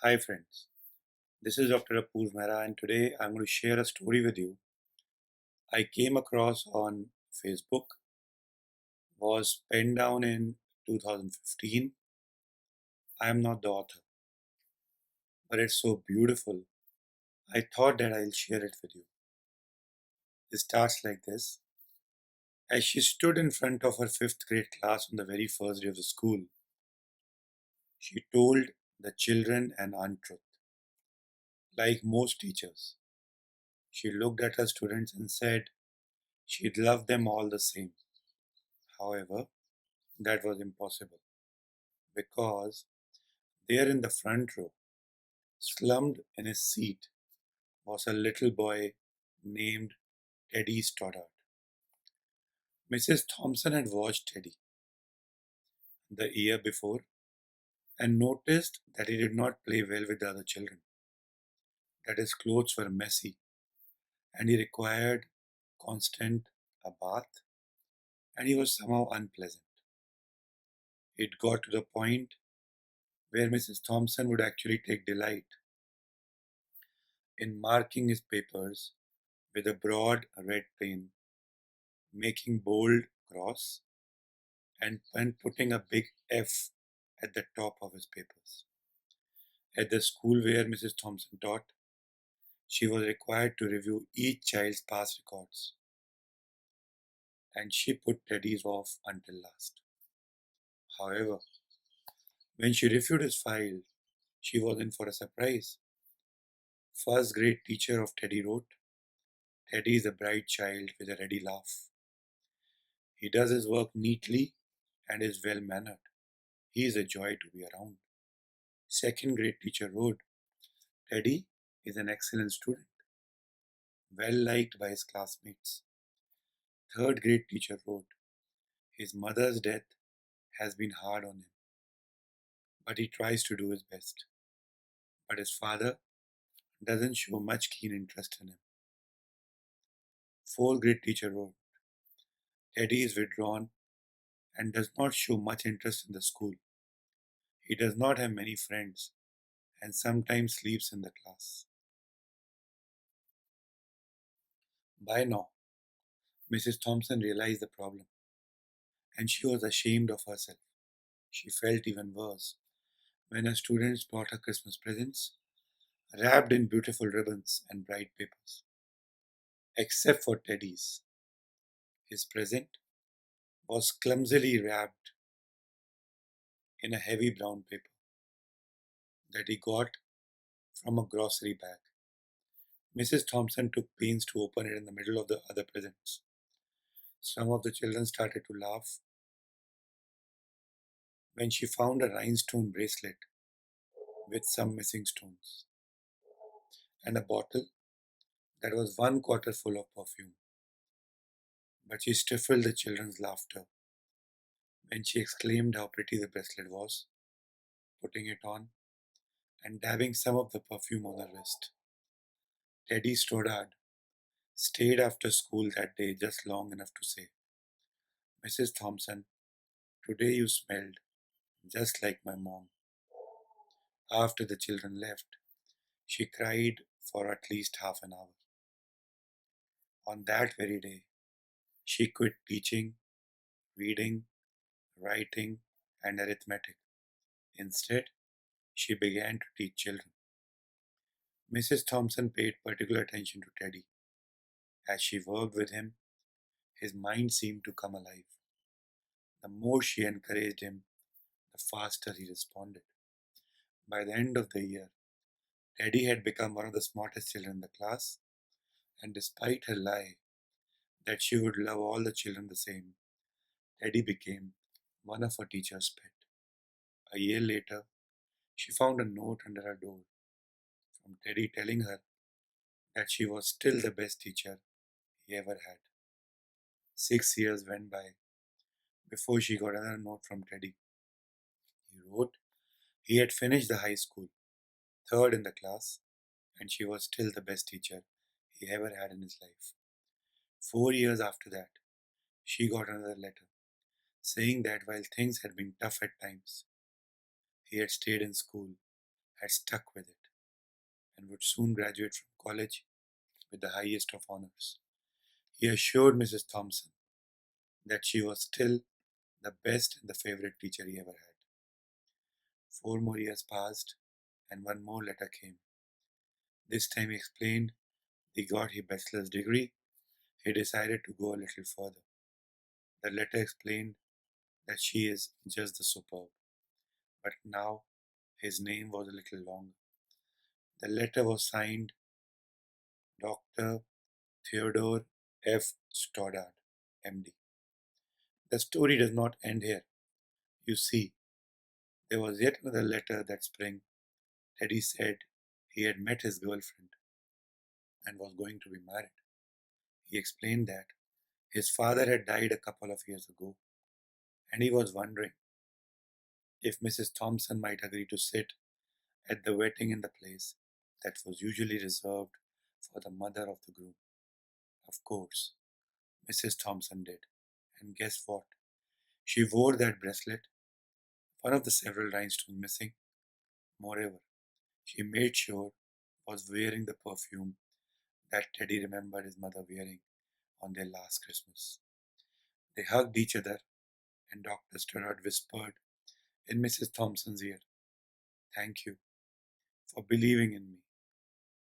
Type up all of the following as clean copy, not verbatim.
Hi friends, this is Dr. Apoor Mehra and today I'm going to share a story with you. I came across on Facebook, was penned down in 2015. I am not the author, but it's so beautiful. I thought that I'll share it with you. It starts like this. As she stood in front of her fifth grade class on the very first day of the school, she told the children an untruth. Like most teachers, she looked at her students and said she'd love them all the same. However, that was impossible because there in the front row, slumped in his seat, was a little boy named Teddy Stoddard. Mrs. Thompson had watched Teddy the year before and noticed that he did not play well with the other children, that his clothes were messy and he required constant a bath and he was somehow unpleasant. It got to the point where Mrs. Thompson would actually take delight in marking his papers with a broad red pen, making bold cross and putting a big F at the top of his papers. At the school where Mrs. Thompson taught, she was required to review each child's past records, and she put Teddy's off until last. However, when she reviewed his file, she was in for a surprise. First grade teacher of Teddy wrote, Teddy is a bright child with a ready laugh. He does his work neatly and is well mannered. He is a joy to be around. Second grade teacher wrote, Teddy is an excellent student, well liked by his classmates. Third grade teacher wrote, his mother's death has been hard on him, but he tries to do his best. But his father doesn't show much keen interest in him. Fourth grade teacher wrote, Teddy is withdrawn and does not show much interest in the school. He does not have many friends and sometimes sleeps in the class. By now, Mrs. Thompson realized the problem and she was ashamed of herself. She felt even worse when her students brought her Christmas presents, wrapped in beautiful ribbons and bright papers. Except for Teddy's. His present was clumsily wrapped in a heavy brown paper that he got from a grocery bag. Mrs. Thompson took pains to open it in the middle of the other presents. Some of the children started to laugh when she found a rhinestone bracelet with some missing stones and a bottle that was 1/4 full of perfume. But she stifled the children's laughter when she exclaimed how pretty the bracelet was, putting it on and dabbing some of the perfume on her wrist. Teddy Stoddard stayed after school that day just long enough to say, Mrs. Thompson, today you smelled just like my mom. After the children left, she cried for at least half an hour. On that very day, she quit teaching, reading, writing, and arithmetic. Instead, she began to teach children. Mrs. Thompson paid particular attention to Teddy. As she worked with him, his mind seemed to come alive. The more she encouraged him, the faster he responded. By the end of the year, Teddy had become one of the smartest children in the class, and despite her lie that she would love all the children the same, Teddy became one of her teacher's pet. A year later, she found a note under her door from Teddy telling her that she was still the best teacher he ever had. 6 years went by before she got another note from Teddy. He wrote he had finished the high school, third in the class, and she was still the best teacher he ever had in his life. 4 years after that, she got another letter saying that while things had been tough at times, he had stayed in school had stuck with it and would soon graduate from college with the highest of honors. He assured Mrs. Thompson that she was still the best and the favorite teacher he ever had. 4 more years passed, and one more letter came. This time he explained he got his bachelor's degree. He decided to go a little further. The letter explained that she is just the superb, but now his name was a little longer. The letter was signed Dr. Theodore F. Stoddard, MD. The story does not end here. You see, there was yet another letter that spring. Teddy said he had met his girlfriend and was going to be married. He explained that his father had died a couple of years ago, and he was wondering if Mrs. Thompson might agree to sit at the wedding in the place that was usually reserved for the mother of the groom. Of course, Mrs. Thompson did. And guess what? She wore that bracelet, one of the several rhinestones missing. Moreover, she made sure was wearing the perfume that Teddy remembered his mother wearing on their last Christmas. They hugged each other, and Dr. Stoddard whispered in Mrs. Thompson's ear, "Thank you for believing in me.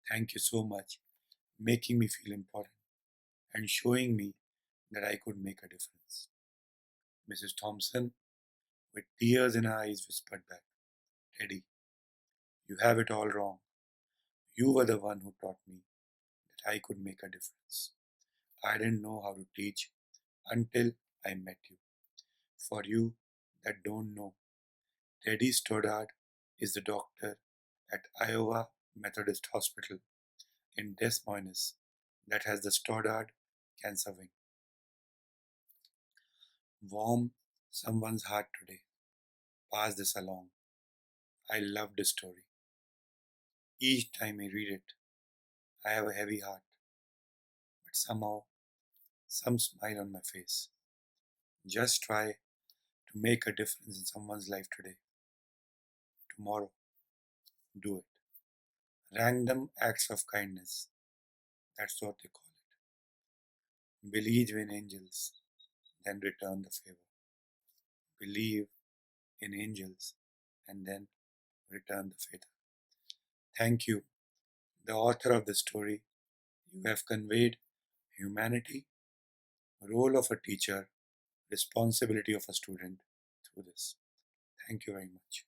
Thank you so much, making me feel important and showing me that I could make a difference." Mrs. Thompson, with tears in her eyes, whispered back, "Teddy, you have it all wrong. You were the one who taught me that I could make a difference. I didn't know how to teach until I met you. For you that don't know, Teddy Stoddard is the doctor at Iowa Methodist Hospital in Des Moines that has the Stoddard Cancer Wing. Warm someone's heart today. Pass this along. I love this story. Each time I read it, I have a heavy heart, but somehow some smile on my face. Just try to make a difference in someone's life today. Tomorrow, do it. Random acts of kindness. That's what they call it. Believe in angels, then return the favor. Believe in angels, and then return the favor. Thank you, the author of the story. You have conveyed humanity, role of a teacher, responsibility of a student through this. Thank you very much.